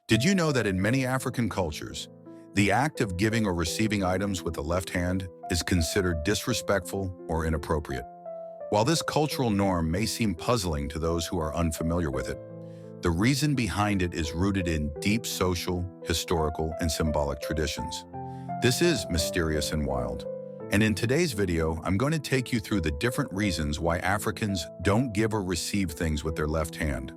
Did you know that in many African cultures, the act of giving or receiving items with the left hand is considered disrespectful or inappropriate? While this cultural norm may seem puzzling to those who are unfamiliar with it, the reason behind it is rooted in deep social, historical, and symbolic traditions. This is mysterious and wild. And in today's video, I'm going to take you through the different reasons why Africans don't give or receive things with their left hand.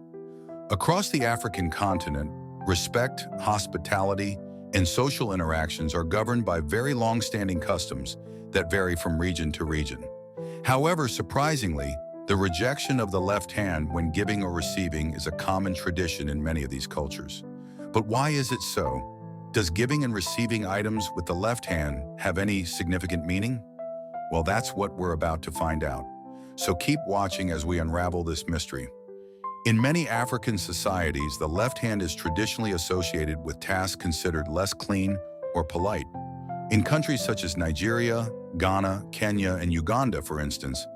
Across the African continent, respect, hospitality, and social interactions are governed by very long-standing customs that vary from region to region. However, surprisingly, the rejection of the left hand when giving or receiving is a common tradition in many of these cultures. But why is it so? Does giving and receiving items with the left hand have any significant meaning? Well, that's what we're about to find out. So keep watching as we unravel this mystery. In many African societies, the left hand is traditionally associated with tasks considered less clean or polite. In countries such as Nigeria, Ghana, Kenya, and Uganda, for instance,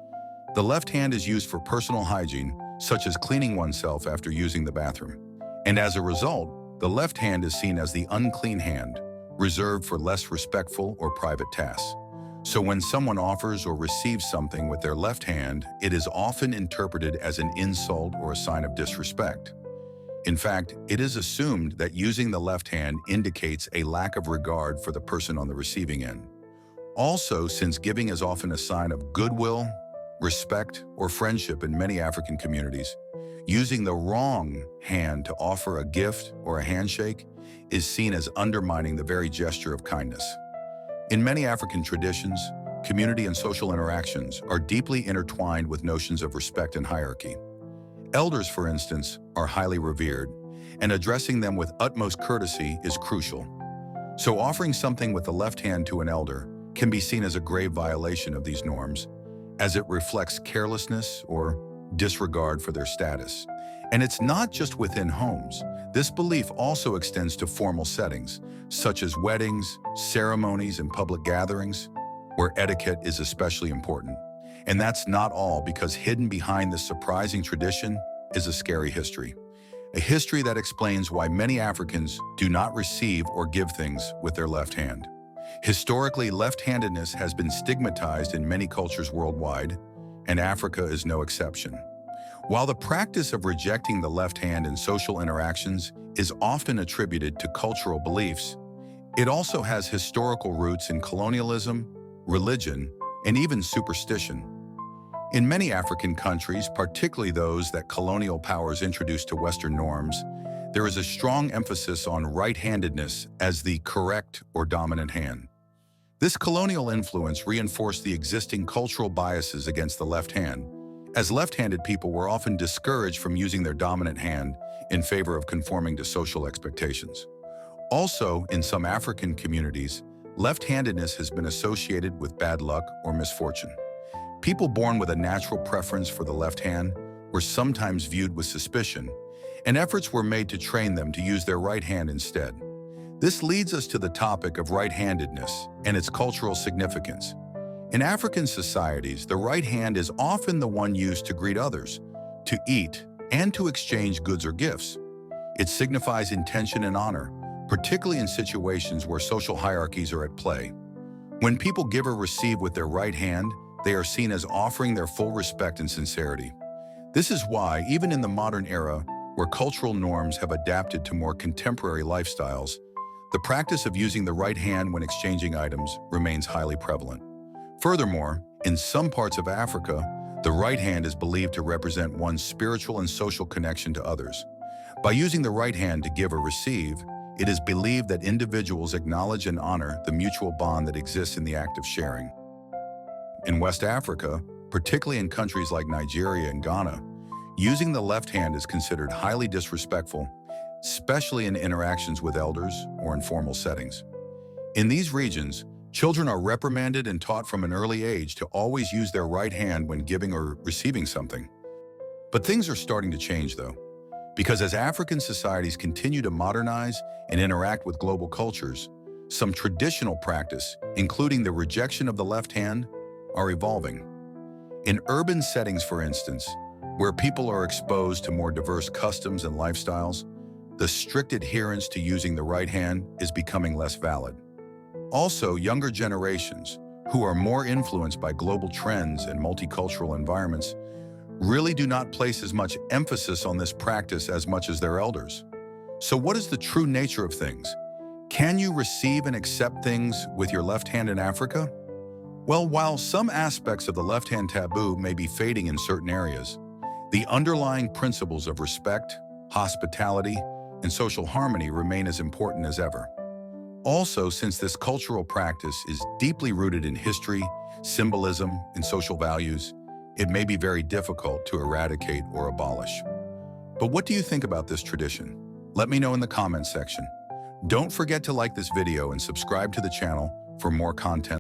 the left hand is used for personal hygiene, such as cleaning oneself after using the bathroom. And as a result, the left hand is seen as the unclean hand, reserved for less respectful or private tasks. So when someone offers or receives something with their left hand, it is often interpreted as an insult or a sign of disrespect. In fact, it is assumed that using the left hand indicates a lack of regard for the person on the receiving end. Also, since giving is often a sign of goodwill, respect, or friendship in many African communities, using the wrong hand to offer a gift or a handshake is seen as undermining the very gesture of kindness. In many African traditions, community and social interactions are deeply intertwined with notions of respect and hierarchy. Elders, for instance, are highly revered, and addressing them with utmost courtesy is crucial. So offering something with the left hand to an elder can be seen as a grave violation of these norms, as it reflects carelessness or disregard for their status. And it's not just within homes. This belief also extends to formal settings, such as weddings, ceremonies, and public gatherings, where etiquette is especially important. And that's not all, because hidden behind this surprising tradition is a scary history. A history that explains why many Africans do not receive or give things with their left hand. Historically, left-handedness has been stigmatized in many cultures worldwide, and Africa is no exception. While the practice of rejecting the left hand in social interactions is often attributed to cultural beliefs, it also has historical roots in colonialism, religion, and even superstition. In many African countries, particularly those that colonial powers introduced to Western norms, there is a strong emphasis on right-handedness as the correct or dominant hand. This colonial influence reinforced the existing cultural biases against the left hand, as left-handed people were often discouraged from using their dominant hand in favor of conforming to social expectations. Also, in some African communities, left-handedness has been associated with bad luck or misfortune. People born with a natural preference for the left hand were sometimes viewed with suspicion, and efforts were made to train them to use their right hand instead. This leads us to the topic of right-handedness and its cultural significance. In African societies, the right hand is often the one used to greet others, to eat, and to exchange goods or gifts. It signifies intention and honor, particularly in situations where social hierarchies are at play. When people give or receive with their right hand, they are seen as offering their full respect and sincerity. This is why, even in the modern era, where cultural norms have adapted to more contemporary lifestyles, the practice of using the right hand when exchanging items remains highly prevalent. Furthermore, in some parts of Africa, the right hand is believed to represent one's spiritual and social connection to others. By using the right hand to give or receive, it is believed that individuals acknowledge and honor the mutual bond that exists in the act of sharing. In West Africa, particularly in countries like Nigeria and Ghana, using the left hand is considered highly disrespectful, especially in interactions with elders or in formal settings. In these regions, children are reprimanded and taught from an early age to always use their right hand when giving or receiving something. But things are starting to change, though, because as African societies continue to modernize and interact with global cultures, some traditional practice, including the rejection of the left hand, are evolving. In urban settings, for instance, where people are exposed to more diverse customs and lifestyles, the strict adherence to using the right hand is becoming less valid. Also, younger generations, who are more influenced by global trends and multicultural environments, really do not place as much emphasis on this practice as much as their elders. So what is the true nature of things? Can you receive and accept things with your left hand in Africa? Well, while some aspects of the left hand taboo may be fading in certain areas, the underlying principles of respect, hospitality, and social harmony remain as important as ever. Also, since this cultural practice is deeply rooted in history, symbolism, and social values, it may be very difficult to eradicate or abolish. But what do you think about this tradition? Let me know in the comments section. Don't forget to like this video and subscribe to the channel for more content.